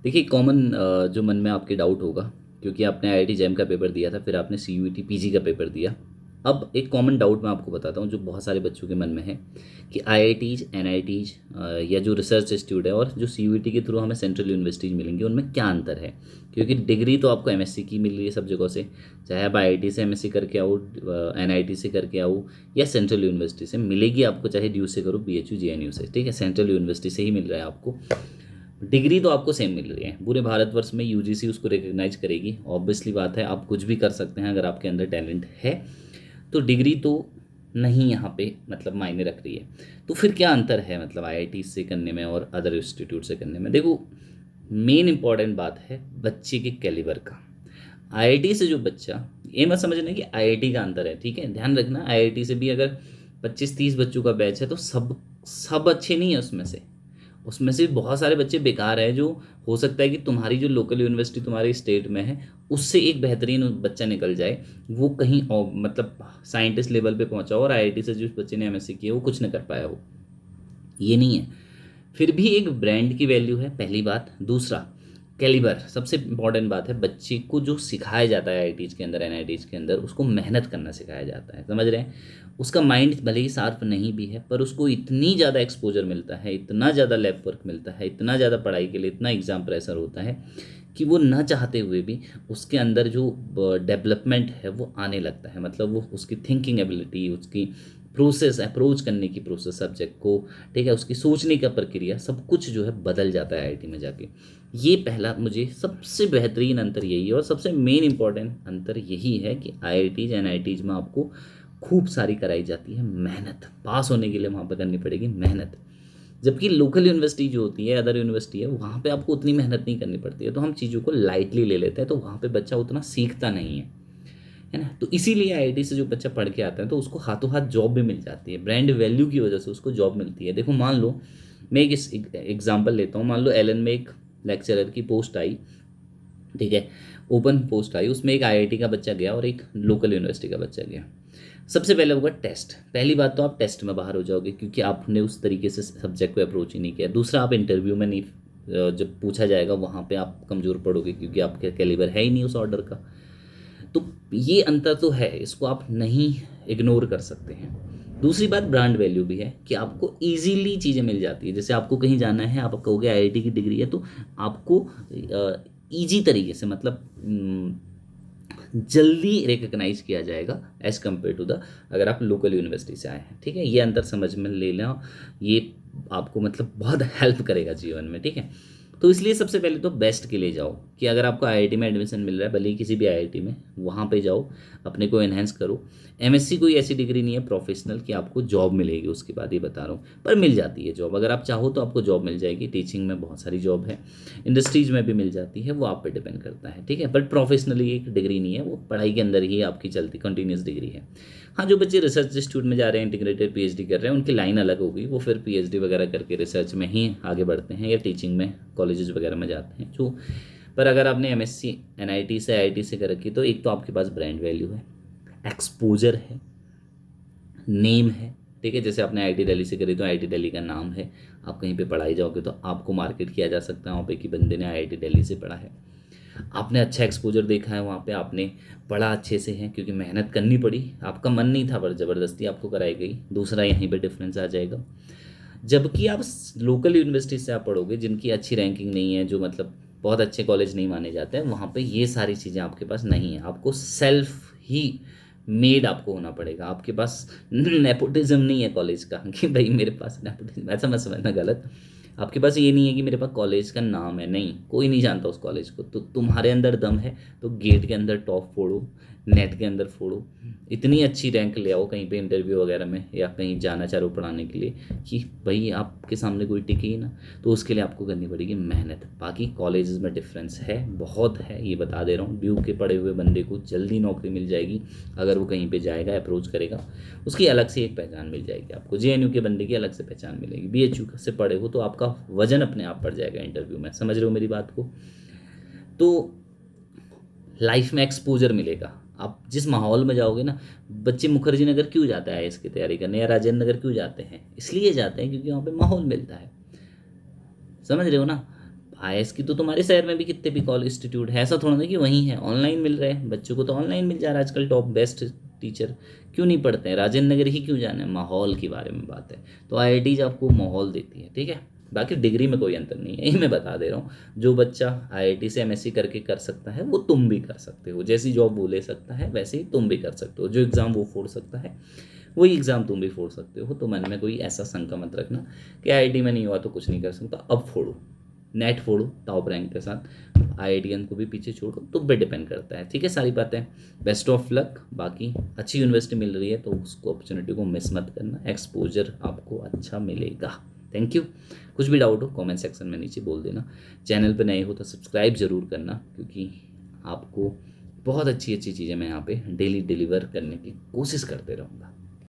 देखिए कॉमन जो मन में आपके डाउट होगा, क्योंकि आपने आईआईटी जैम का पेपर दिया था, फिर आपने सीयूईटी पीजी का पेपर दिया। अब एक कॉमन डाउट मैं आपको बताता हूँ जो बहुत सारे बच्चों के मन में है कि आईआईटीज एनआईटीज या जो रिसर्च इंस्टीट्यूट है और जो सीयूईटी के थ्रू हमें सेंट्रल यूनिवर्सिटीज मिलेंगी, उनमें क्या अंतर है। क्योंकि डिग्री तो आपको एमएससी की मिल रही है सब जगहों से, चाहे आप आईआईटी से एमएससी करके आओ, एनआईटी से करके आओ या सेंट्रल यूनिवर्सिटी से मिलेगी आपको, चाहे ड्यू से करो, बीएचयू जेएनयू से, ठीक है, सेंट्रल यूनिवर्सिटी से ही मिल रहा है आपको। डिग्री तो आपको सेम मिल रही है, पूरे भारतवर्ष में यूजीसी उसको रिकग्नाइज करेगी। ऑब्वियसली बात है, आप कुछ भी कर सकते हैं अगर आपके अंदर टैलेंट है, तो डिग्री तो नहीं यहाँ पे मतलब मायने रख रही है। तो फिर क्या अंतर है मतलब आईआईटी से करने में और अदर इंस्टीट्यूट से करने में। देखो, मेन इंपॉर्टेंट बात है बच्चे के कैलिबर का। आईआईटी से जो बच्चा, ये मत समझना कि आईआईटी का अंतर है, ठीक है, ध्यान रखना, आईआईटी से भी अगर 25-30 बच्चों का बैच है तो सब सब अच्छे नहीं है उसमें से बहुत सारे बच्चे बेकार है, जो हो सकता है कि तुम्हारी जो लोकल यूनिवर्सिटी तुम्हारे स्टेट में है उससे एक बेहतरीन बच्चा निकल जाए, वो कहीं और मतलब साइंटिस्ट लेवल पे पहुंचा हो, और आईआईटी से जिस बच्चे ने एमएससी किया वो कुछ न कर पाया हो, ये नहीं है। फिर भी एक ब्रांड की वैल्यू है, पहली बात। दूसरा, कैलिबर, सबसे इंपॉर्टेंट बात है, बच्चे को जो सिखाया जाता है आईआईटीज के अंदर एनआईटीज के अंदर, उसको मेहनत करना सिखाया जाता है, समझ रहे हैं। उसका माइंड भले ही शार्प नहीं भी है, पर उसको इतनी ज़्यादा एक्सपोजर मिलता है, इतना ज़्यादा लैब वर्क मिलता है, इतना ज़्यादा पढ़ाई के लिए इतना एग्ज़ाम प्रेशर होता है कि वो ना चाहते हुए भी उसके अंदर जो डेवलपमेंट है वो आने लगता है। मतलब वो उसकी थिंकिंग एबिलिटी, उसकी प्रोसेस, अप्रोच करने की प्रोसेस सब्जेक्ट को, ठीक है, उसकी सोचने का प्रक्रिया, सब कुछ जो है बदल जाता है आईआईटी में जाके। ये पहला मुझे सबसे बेहतरीन अंतर यही है, और सबसे मेन इंपॉर्टेंट अंतर यही है कि आईआईटीज एनआईटीज में आपको खूब सारी कराई जाती है मेहनत, पास होने के लिए वहाँ पर करनी पड़ेगी मेहनत। जबकि लोकल यूनिवर्सिटी जो होती है, अदर यूनिवर्सिटी है, वहाँ पे आपको उतनी मेहनत नहीं करनी पड़ती है, तो हम चीज़ों को लाइटली ले लेते हैं, तो वहाँ पे बच्चा उतना सीखता नहीं है ना। तो इसीलिए आईआईटी से जो बच्चा पढ़ के आता है तो उसको हाथों हाथ जॉब भी मिल जाती है, ब्रांड वैल्यू की वजह से उसको जॉब मिलती है। देखो, मान लो मैं एक एग्जांपल लेता हूँ, मान लो एलन में एक लेक्चरर की पोस्ट आई, ठीक है, ओपन पोस्ट आई, उसमें एक आईआईटी का बच्चा गया और एक लोकल यूनिवर्सिटी का बच्चा गया। सबसे पहले होगा टेस्ट। पहली बात तो आप टेस्ट में बाहर हो जाओगे, क्योंकि आपने उस तरीके से सब्जेक्ट को अप्रोच ही नहीं किया। दूसरा, आप इंटरव्यू में नहीं, जब पूछा जाएगा वहाँ पे आप कमज़ोर पड़ोगे, क्योंकि आपके कैलिबर है ही नहीं उस ऑर्डर का। तो ये अंतर तो है, इसको आप नहीं इग्नोर कर सकते हैं। दूसरी बात, ब्रांड वैल्यू भी है कि आपको इजीली चीज़ें मिल जाती है। जैसे आपको कहीं जाना है, आप कहोगे आईआईटी की डिग्री है, तो आपको ईजी तरीके से, मतलब जल्दी रिकग्नाइज किया जाएगा एज कम्पेयर टू द, अगर आप लोकल यूनिवर्सिटी से आए हैं, ठीक है। ये अंतर समझ में ले लें, ये आपको मतलब बहुत हेल्प करेगा जीवन में, ठीक है। तो इसलिए सबसे पहले तो बेस्ट के लिए जाओ, कि अगर आपको आईआईटी में एडमिशन मिल रहा है, भले ही किसी भी आईआईटी में, वहाँ पे जाओ, अपने को एनहेंस करो। एमएससी कोई ऐसी डिग्री नहीं है प्रोफेशनल कि आपको जॉब मिलेगी उसके बाद, ये बता रहा हूँ, पर मिल जाती है जॉब। अगर आप चाहो तो आपको जॉब मिल जाएगी, टीचिंग में बहुत सारी जॉब है, इंडस्ट्रीज में भी मिल जाती है, वो आप पे डिपेंड करता है, ठीक है। बट प्रोफेशनली एक डिग्री नहीं है, वो पढ़ाई के अंदर ही आपकी चलती कंटिन्यूस डिग्री है। हाँ, जो बच्चे रिसर्च इंस्टीट्यूट में जा रहे हैं, इंटीग्रेटेड पीएचडी कर रहे हैं, उनकी लाइन अलग होगी, वो फिर पीएचडी वगैरह करके रिसर्च में ही आगे बढ़ते हैं, या टीचिंग में कॉलेजेस वगैरह में जाते हैं जो। पर अगर आपने एमएससी एनआईटी से आईआईटी से कर रखी, तो एक तो आपके पास ब्रांड वैल्यू है, एक्सपोजर है, नेम है, ठीक है। जैसे आपने आईआईटी दिल्ली से करी तो आईआईटी दिल्ली का नाम है, आप कहीं पे पढ़ाई जाओगे तो आपको मार्केट किया जा सकता है वहाँ पे कि बंदे ने आईआईटी दिल्ली से पढ़ा है। आपने अच्छा एक्सपोजर देखा है वहाँ पे, आपने पढ़ा अच्छे से है, क्योंकि मेहनत करनी पड़ी, आपका मन नहीं था पर ज़बरदस्ती आपको कराई गई। दूसरा, यहीं पे डिफरेंस आ जाएगा। जबकि आप लोकल यूनिवर्सिटी से आप पढ़ोगे, जिनकी अच्छी रैंकिंग नहीं है, जो मतलब बहुत अच्छे कॉलेज नहीं माने जाते हैं, वहाँ पे ये सारी चीज़ें आपके पास नहीं है। आपको सेल्फ ही मेड आपको होना पड़ेगा। आपके पास नेपोटिज्म नहीं है कॉलेज का कि भाई मेरे पास नेपोटिज्म, ऐसा मत समझना गलत। आपके पास ये नहीं है कि मेरे पास कॉलेज का नाम है, नहीं, कोई नहीं जानता उस कॉलेज को। तो तुम्हारे अंदर दम है तो गेट के अंदर टॉप फोड़ो, नेट के अंदर फोड़ो, इतनी अच्छी रैंक ले आओ कहीं पे इंटरव्यू वगैरह में, या कहीं जाना चाहो पढ़ाने के लिए, कि भाई आपके सामने कोई टिके ही ना। तो उसके लिए आपको करनी पड़ेगी मेहनत। बाकी कॉलेजेस में डिफरेंस है, बहुत है, ये बता दे रहा हूँ। ड्यू के पढ़े हुए बंदे को जल्दी नौकरी मिल जाएगी अगर वो कहीं पे जाएगा, अप्रोच करेगा, उसकी अलग से एक पहचान मिल जाएगी आपको। जेएनयू के बंदे की अलग से पहचान मिलेगी। बीएचयू से पढ़े हो तो आपका वजन अपने आप बढ़ जाएगा इंटरव्यू में, समझ रहे हो मेरी बात को। तो लाइफ में एक्सपोजर मिलेगा। आप जिस माहौल में जाओगे ना, बच्चे मुखर्जी नगर क्यों जाते हैं आईएएस की तैयारी करने, या राजेंद्र नगर क्यों जाते हैं, इसलिए जाते हैं क्योंकि वहाँ पे माहौल मिलता है, समझ रहे हो ना। IAS की तो तुम्हारे शहर में भी कितने भी कॉलेज इंस्टीट्यूट है, ऐसा थोड़ा ना कि वहीं है, ऑनलाइन मिल रहे हैं बच्चों को, तो ऑनलाइन मिल जा रहा है आजकल, टॉप बेस्ट टीचर क्यों नहीं पढ़ते हैं, राजेंद्र नगर ही क्यों जाना है, माहौल के बारे में बात है। तो IITs आपको माहौल देती है, ठीक है। बाकी डिग्री में कोई अंतर नहीं है, यही मैं बता दे रहा हूँ। जो बच्चा IIT से MSc करके कर सकता है वो तुम भी कर सकते हो, जैसी जॉब वो ले सकता है वैसे ही तुम भी कर सकते हो। जो एग्ज़ाम वो फोड़ सकता है वही एग्ज़ाम तुम भी फोड़ सकते हो। तो मन में कोई ऐसा शंका मत रखना कि IIT में नहीं हुआ तो कुछ नहीं कर सकता। अब फोड़ो, नेट फोड़ो टॉप रैंक के साथ, IITian को भी पीछे छोड़ो, तुम पे डिपेंड करता है, ठीक है। सारी बातें, बेस्ट ऑफ लक। बाकी अच्छी यूनिवर्सिटी मिल रही है तो उसको, अपॉर्चुनिटी को मिस मत करना, एक्सपोजर आपको अच्छा मिलेगा। Thank you. कुछ भी डाउट हो कमेंट सेक्शन में नीचे बोल देना। चैनल पे नए हो तो सब्सक्राइब ज़रूर करना, क्योंकि आपको बहुत अच्छी अच्छी चीज़ें मैं यहाँ पे डेली डिलीवर करने की कोशिश करते रहूँगा।